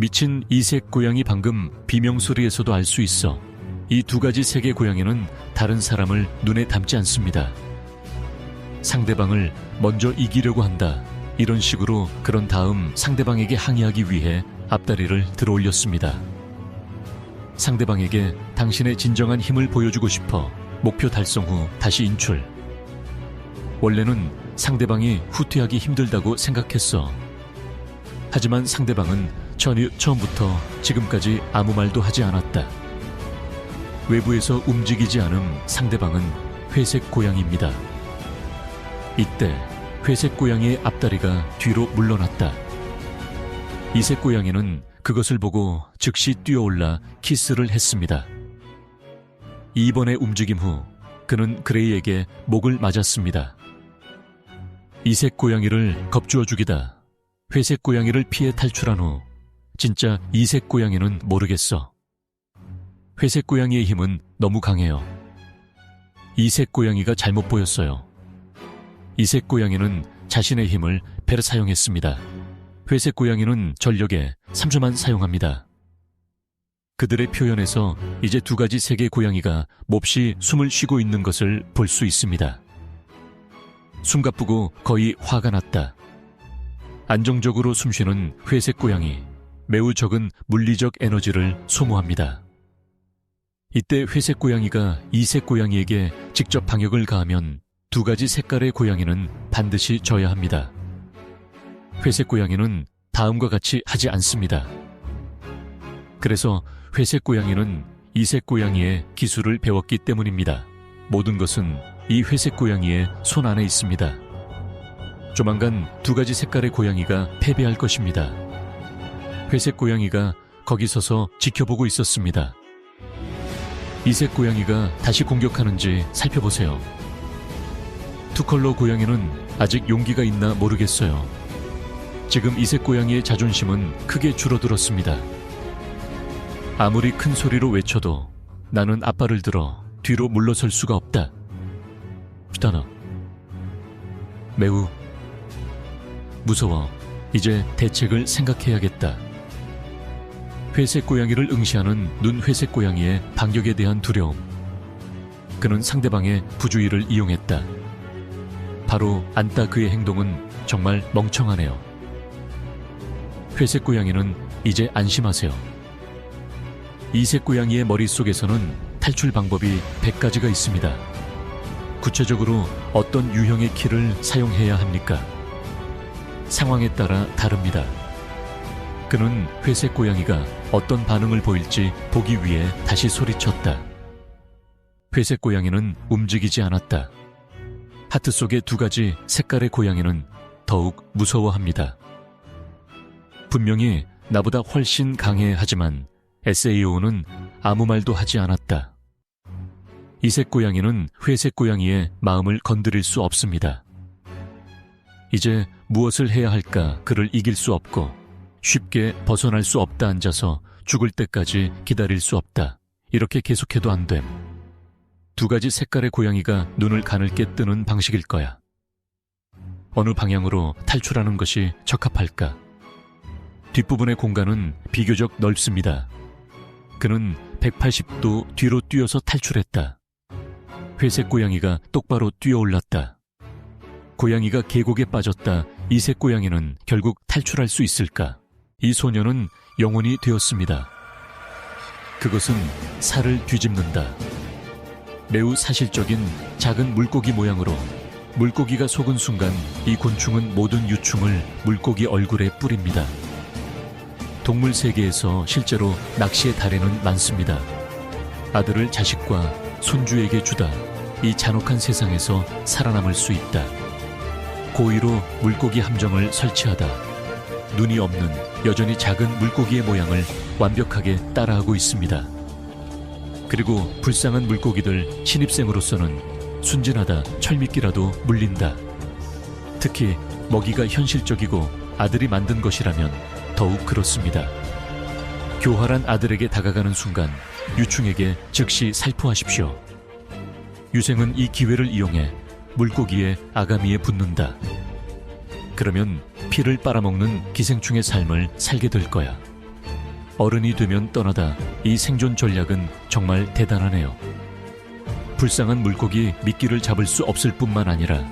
미친 이색 고양이 방금 비명소리에서도 알 수 있어. 이 두 가지 색의 고양이는 다른 사람을 눈에 담지 않습니다. 상대방을 먼저 이기려고 한다. 이런 식으로 그런 다음 상대방에게 항의하기 위해 앞다리를 들어 올렸습니다. 상대방에게 당신의 진정한 힘을 보여주고 싶어 목표 달성 후 다시 인출. 원래는 상대방이 후퇴하기 힘들다고 생각했어. 하지만 상대방은 처음부터 지금까지 아무 말도 하지 않았다. 외부에서 움직이지 않음 상대방은 회색 고양이입니다. 이때 회색 고양이의 앞다리가 뒤로 물러났다. 이색 고양이는 그것을 보고 즉시 뛰어올라 키스를 했습니다. 2번의 움직임 후 그는 그레이에게 목을 맞았습니다. 이색 고양이를 겁주어 죽이다. 회색 고양이를 피해 탈출한 후 진짜 이색 고양이는 모르겠어. 회색 고양이의 힘은 너무 강해요. 이색 고양이가 잘못 보였어요. 이색 고양이는 자신의 힘을 배로 사용했습니다. 회색 고양이는 전력의 3조만 사용합니다. 그들의 표현에서 이제 두 가지 색의 고양이가 몹시 숨을 쉬고 있는 것을 볼 수 있습니다. 숨가쁘고 거의 화가 났다. 안정적으로 숨쉬는 회색 고양이, 매우 적은 물리적 에너지를 소모합니다. 이때 회색 고양이가 이색 고양이에게 직접 방역을 가하면 두 가지 색깔의 고양이는 반드시 져야 합니다. 회색 고양이는 다음과 같이 하지 않습니다. 그래서 회색 고양이는 이색 고양이의 기술을 배웠기 때문입니다. 모든 것은 이 회색 고양이의 손 안에 있습니다. 조만간 두 가지 색깔의 고양이가 패배할 것입니다. 회색 고양이가 거기 서서 지켜보고 있었습니다. 이색 고양이가 다시 공격하는지 살펴보세요. 투컬러 고양이는 아직 용기가 있나 모르겠어요. 지금 이색 고양이의 자존심은 크게 줄어들었습니다. 아무리 큰 소리로 외쳐도 나는 앞발을 들어 뒤로 물러설 수가 없다. 피타나. 매우 무서워. 이제 대책을 생각해야겠다. 회색 고양이를 응시하는 눈 회색 고양이의 반격에 대한 두려움. 그는 상대방의 부주의를 이용했다. 바로 안타 그의 행동은 정말 멍청하네요. 회색 고양이는 이제 안심하세요. 이색 고양이의 머릿속에서는 탈출 방법이 100가지가 있습니다. 구체적으로 어떤 유형의 키를 사용해야 합니까? 상황에 따라 다릅니다. 그는 회색 고양이가 어떤 반응을 보일지 보기 위해 다시 소리쳤다. 회색 고양이는 움직이지 않았다. 하트 속의 두 가지 색깔의 고양이는 더욱 무서워합니다. 분명히 나보다 훨씬 강해 하지만 SAO는 아무 말도 하지 않았다. 이색 고양이는 회색 고양이의 마음을 건드릴 수 없습니다. 이제 무엇을 해야 할까 그를 이길 수 없고 쉽게 벗어날 수 없다. 앉아서 죽을 때까지 기다릴 수 없다. 이렇게 계속해도 안 됨. 두 가지 색깔의 고양이가 눈을 가늘게 뜨는 방식일 거야. 어느 방향으로 탈출하는 것이 적합할까? 뒷부분의 공간은 비교적 넓습니다. 그는 180도 뒤로 뛰어서 탈출했다. 회색 고양이가 똑바로 뛰어올랐다. 고양이가 계곡에 빠졌다. 이색 고양이는 결국 탈출할 수 있을까? 이 소녀는 영혼이 되었습니다. 그것은 살을 뒤집는다. 매우 사실적인 작은 물고기 모양으로 물고기가 속은 순간 이 곤충은 모든 유충을 물고기 얼굴에 뿌립니다. 동물 세계에서 실제로 낚시의 달인은 많습니다. 아들을 자식과 손주에게 주다 이 잔혹한 세상에서 살아남을 수 있다. 고의로 물고기 함정을 설치하다 눈이 없는 여전히 작은 물고기의 모양을 완벽하게 따라하고 있습니다. 그리고 불쌍한 물고기들 신입생으로서는 순진하다 철미끼라도 물린다. 특히 먹이가 현실적이고 아들이 만든 것이라면 더욱 그렇습니다. 교활한 아들에게 다가가는 순간 유충에게 즉시 살포하십시오. 유생은 이 기회를 이용해 물고기의 아가미에 붙는다. 그러면 피를 빨아먹는 기생충의 삶을 살게 될 거야. 어른이 되면 떠나다 이 생존 전략은 정말 대단하네요. 불쌍한 물고기 미끼를 잡을 수 없을 뿐만 아니라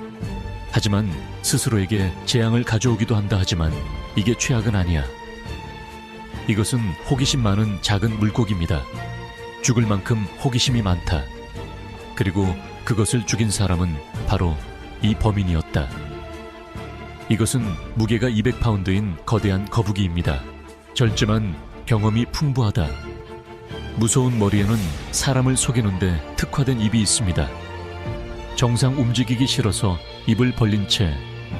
하지만 스스로에게 재앙을 가져오기도 한다 하지만 이게 최악은 아니야. 이것은 호기심 많은 작은 물고기입니다. 죽을 만큼 호기심이 많다. 그리고 그것을 죽인 사람은 바로 이 범인이었다. 이것은 무게가 200파운드인 거대한 거북이입니다. 절제만 경험이 풍부하다. 무서운 머리에는 사람을 속이는데 특화된 입이 있습니다. 정상 움직이기 싫어서 입을 벌린 채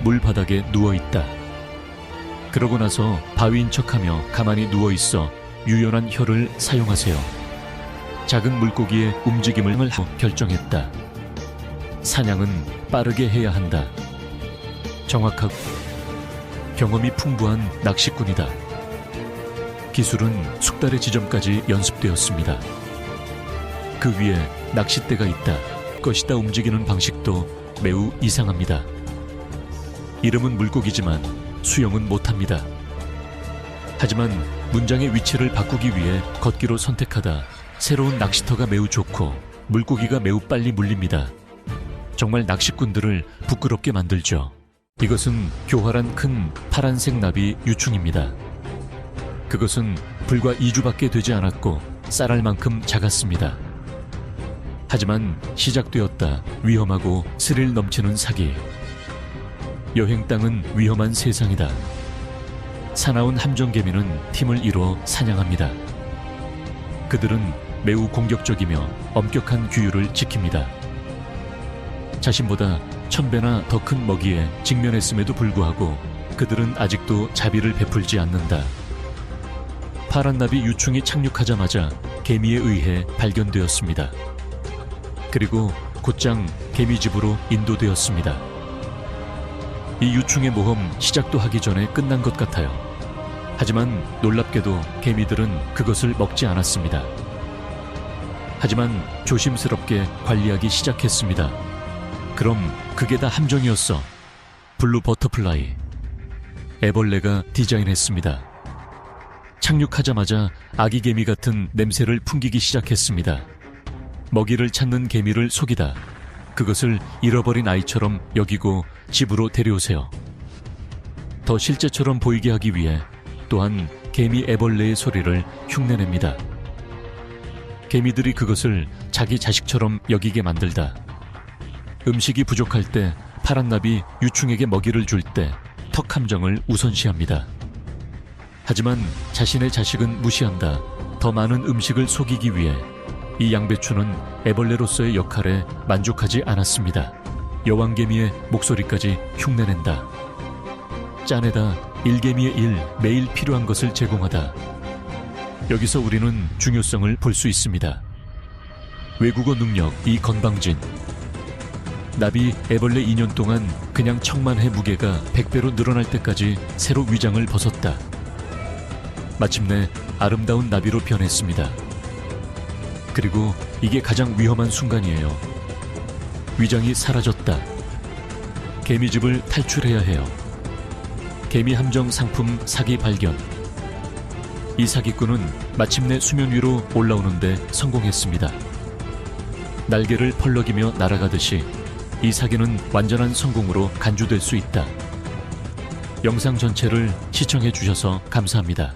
물바닥에 누워있다. 그러고 나서 바위인 척하며 가만히 누워있어 유연한 혀를 사용하세요. 작은 물고기의 움직임을 결정했다. 사냥은 빠르게 해야 한다. 정확하고 경험이 풍부한 낚시꾼이다. 기술은 숙달의 지점까지 연습되었습니다. 그 위에 낚싯대가 있다. 것이다. 움직이는 방식도 매우 이상합니다. 이름은 물고기지만 수영은 못합니다. 하지만 문장의 위치를 바꾸기 위해 걷기로 선택하다 새로운 낚시터가 매우 좋고 물고기가 매우 빨리 물립니다. 정말 낚시꾼들을 부끄럽게 만들죠. 이것은 교활한 큰 파란색 나비 유충입니다. 그것은 불과 2주밖에 되지 않았고 쌀알 만큼 작았습니다. 하지만 시작되었다. 위험하고 스릴 넘치는 사기. 여행 땅은 위험한 세상이다. 사나운 함정개미는 팀을 이뤄 사냥합니다. 그들은 매우 공격적이며 엄격한 규율을 지킵니다. 자신보다 1000배나 더 큰 먹이에 직면했음에도 불구하고 그들은 아직도 자비를 베풀지 않는다. 파란 나비 유충이 착륙하자마자 개미에 의해 발견되었습니다. 그리고 곧장 개미집으로 인도되었습니다. 이 유충의 모험 시작도 하기 전에 끝난 것 같아요. 하지만 놀랍게도 개미들은 그것을 먹지 않았습니다. 하지만 조심스럽게 관리하기 시작했습니다. 그럼 그게 다 함정이었어. 블루 버터플라이. 애벌레가 디자인했습니다. 착륙하자마자 아기 개미 같은 냄새를 풍기기 시작했습니다. 먹이를 찾는 개미를 속이다. 그것을 잃어버린 아이처럼 여기고 집으로 데려오세요. 더 실제처럼 보이게 하기 위해 또한 개미 애벌레의 소리를 흉내냅니다. 개미들이 그것을 자기 자식처럼 여기게 만들다. 음식이 부족할 때 파란나비 유충에게 먹이를 줄 때 턱 함정을 우선시합니다. 하지만 자신의 자식은 무시한다. 더 많은 음식을 속이기 위해 이 양배추는 애벌레로서의 역할에 만족하지 않았습니다. 여왕개미의 목소리까지 흉내낸다. 짜내다. 일개미의 일, 매일 필요한 것을 제공하다. 여기서 우리는 중요성을 볼 수 있습니다. 외국어 능력, 이 건방진. 나비 애벌레 2년 동안 그냥 척만 해 무게가 100배로 늘어날 때까지 새로 위장을 벗었다. 마침내 아름다운 나비로 변했습니다. 그리고 이게 가장 위험한 순간이에요. 위장이 사라졌다. 개미집을 탈출해야 해요. 개미 함정 상품 사기 발견. 이 사기꾼은 마침내 수면 위로 올라오는데 성공했습니다. 날개를 펄럭이며 날아가듯이 이 사기는 완전한 성공으로 간주될 수 있다. 영상 전체를 시청해 주셔서 감사합니다.